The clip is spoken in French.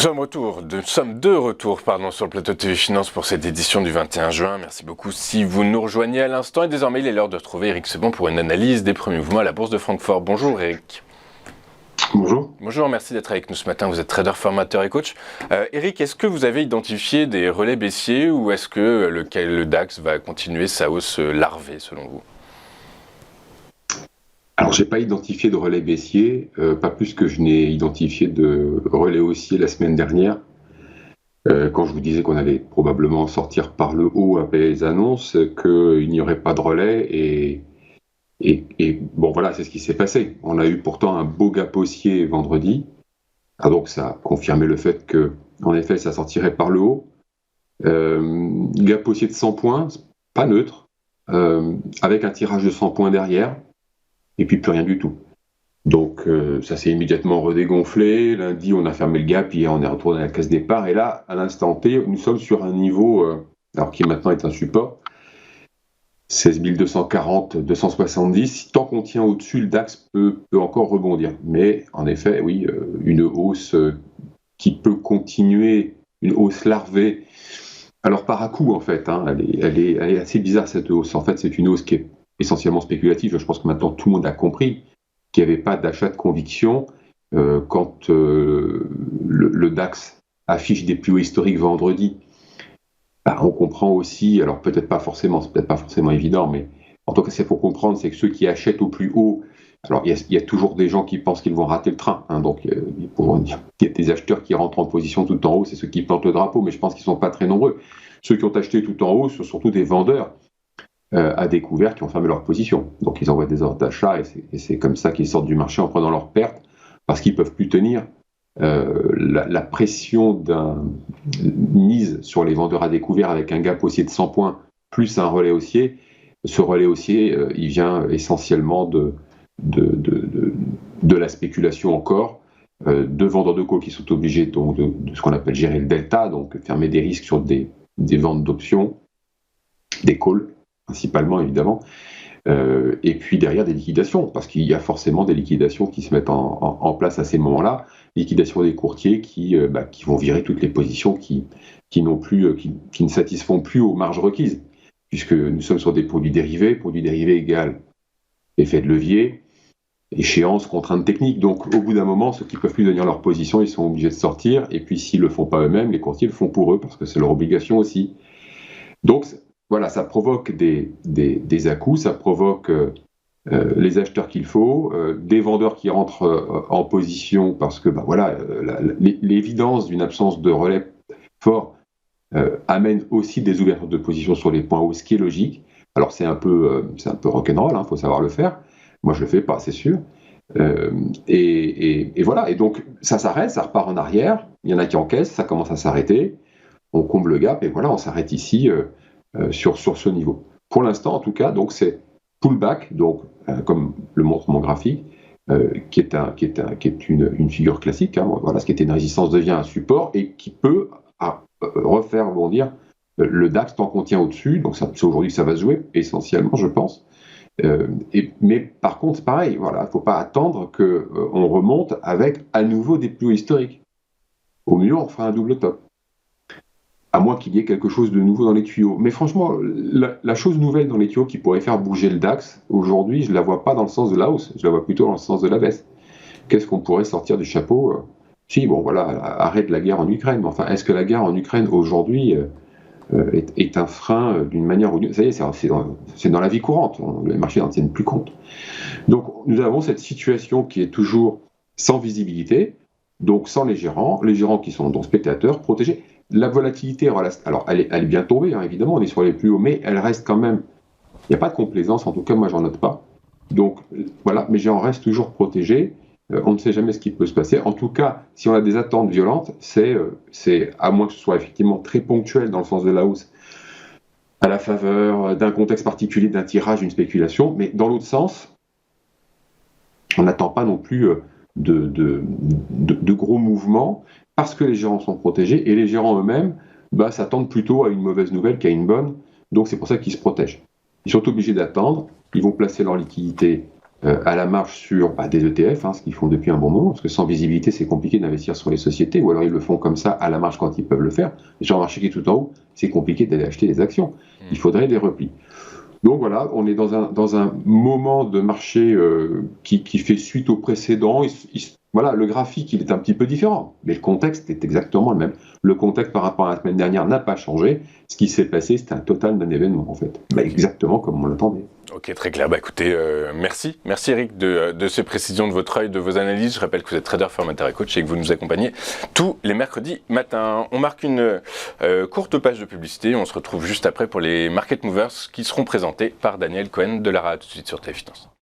Nous sommes de retour sur le plateau de TV Finance pour cette édition du 21 juin. Merci beaucoup si vous nous rejoignez à l'instant. Et désormais, il est l'heure de retrouver Eric Sebon pour une analyse des premiers mouvements à la Bourse de Francfort. Bonjour Eric. Bonjour. Bonjour, merci d'être avec nous ce matin. Vous êtes trader, formateur et coach. Eric, est-ce que vous avez identifié des relais baissiers ou est-ce que le DAX va continuer sa hausse larvée selon vous ? Alors, j'ai pas identifié de relais baissier, pas plus que je n'ai identifié de relais haussier la semaine dernière, quand je vous disais qu'on allait probablement sortir par le haut après les annonces, qu'il n'y aurait pas de relais, et bon voilà, c'est ce qui s'est passé. On a eu pourtant un beau gap haussier vendredi, donc ça a confirmé le fait que, en effet, ça sortirait par le haut. Gap haussier de 100 points, pas neutre, avec un tirage de 100 points derrière, et puis plus rien du tout. Donc ça s'est immédiatement redégonflé. Lundi, on a fermé le gap, hier on est retourné à la case départ, et là, à l'instant T, nous sommes sur un niveau, alors qui maintenant est un support, 16 240, 270. Tant qu'on tient au-dessus, le DAX peut encore rebondir. Mais en effet, oui, une hausse qui peut continuer, une hausse larvée. Alors par à-coup, en fait, elle est assez bizarre cette hausse. En fait, c'est une hausse qui est essentiellement spéculative. Je pense que maintenant tout le monde a compris qu'il n'y avait pas d'achat de conviction quand le DAX affiche des plus hauts historiques vendredi. On comprend aussi, alors c'est peut-être pas forcément évident, mais en tout cas, c'est pour comprendre, c'est que ceux qui achètent au plus haut, alors il y a toujours des gens qui pensent qu'ils vont rater le train, donc il y a des acheteurs qui rentrent en position tout en haut, c'est ceux qui plantent le drapeau, mais je pense qu'ils ne sont pas très nombreux. Ceux qui ont acheté tout en haut, ce sont surtout des vendeurs à découvert qui ont fermé leur position. Donc ils envoient des ordres d'achat et c'est comme ça qu'ils sortent du marché en prenant leurs pertes, parce qu'ils ne peuvent plus tenir la pression mise sur les vendeurs à découvert avec un gap haussier de 100 points plus un relais haussier. Ce relais haussier, il vient essentiellement de la spéculation encore, de vendeurs de calls qui sont obligés donc de ce qu'on appelle gérer le delta, donc fermer des risques sur des ventes d'options, des calls principalement évidemment, et puis derrière des liquidations, parce qu'il y a forcément des liquidations qui se mettent en place à ces moments-là, liquidation des courtiers qui vont virer toutes les positions qui ne satisfont plus aux marges requises, puisque nous sommes sur des produits dérivés égale effet de levier, échéance, contrainte technique. Donc au bout d'un moment, ceux qui ne peuvent plus tenir leur position, ils sont obligés de sortir, et puis s'ils ne le font pas eux-mêmes, les courtiers le font pour eux, parce que c'est leur obligation aussi. Donc voilà, ça provoque des à-coups, ça provoque les acheteurs qu'il faut, des vendeurs qui rentrent en position parce que l'évidence d'une absence de relais fort amène aussi des ouvertures de position sur les points hauts, ce qui est logique. Alors c'est un peu rock'n'roll, faut savoir le faire. Moi je le fais pas, c'est sûr. Et voilà, et donc ça s'arrête, ça repart en arrière. Il y en a qui encaissent, ça commence à s'arrêter. On comble le gap et voilà, on s'arrête ici. Sur ce niveau. Pour l'instant, en tout cas, donc c'est pullback, donc comme le montre mon graphique, qui est une figure classique. Voilà, ce qui était une résistance devient un support et qui peut refaire rebondir le DAX tant qu'on tient au-dessus. Donc aujourd'hui, ça va se jouer essentiellement, je pense. Mais par contre, pareil, voilà, il ne faut pas attendre qu'on remonte avec à nouveau des plus hauts historiques. Au mieux, on fera un double top. À moins qu'il y ait quelque chose de nouveau dans les tuyaux. Mais franchement, la chose nouvelle dans les tuyaux qui pourrait faire bouger le DAX, aujourd'hui, je ne la vois pas dans le sens de la hausse, je la vois plutôt dans le sens de la baisse. Qu'est-ce qu'on pourrait sortir du chapeau ? Si, bon voilà, arrête la guerre en Ukraine. Mais enfin, est-ce que la guerre en Ukraine, aujourd'hui, est un frein d'une manière ou d'une autre ? Ça y est, c'est dans la vie courante, les marchés n'en tiennent plus compte. Donc, nous avons cette situation qui est toujours sans visibilité, donc sans les gérants qui sont donc spectateurs, protégés. La volatilité, alors elle est bien tombée, évidemment, on est sur les plus hauts, mais elle reste quand même, il n'y a pas de complaisance, en tout cas moi j'en note pas. Donc voilà, mais j'en reste toujours protégé, on ne sait jamais ce qui peut se passer. En tout cas, si on a des attentes violentes, c'est à moins que ce soit effectivement très ponctuel dans le sens de la hausse, à la faveur d'un contexte particulier, d'un tirage, d'une spéculation, mais dans l'autre sens, on n'attend pas non plus de gros mouvements, parce que les gérants sont protégés, et les gérants eux-mêmes s'attendent plutôt à une mauvaise nouvelle qu'à une bonne, donc c'est pour ça qu'ils se protègent. Ils sont obligés d'attendre, ils vont placer leur liquidité à la marge sur des ETF, ce qu'ils font depuis un bon moment, parce que sans visibilité, c'est compliqué d'investir sur les sociétés, ou alors ils le font comme ça à la marge quand ils peuvent le faire. Déjà, un marché qui est tout en haut, c'est compliqué d'aller acheter des actions. Il faudrait des replis. Donc voilà, on est dans un moment de marché qui fait suite au précédent. Voilà, le graphique, il est un petit peu différent, mais le contexte est exactement le même. Le contexte par rapport à la semaine dernière n'a pas changé. Ce qui s'est passé, c'était un total non-événement, en fait. Exactement comme on l'attendait. Ok, très clair. Écoutez, merci. Merci Eric de ces précisions de votre œil, de vos analyses. Je rappelle que vous êtes trader, formateur et coach et que vous nous accompagnez tous les mercredis matins. On marque une courte page de publicité. On se retrouve juste après pour les Market Movers qui seront présentés par Daniel Cohen de Lara. Tout de suite sur TF Finance.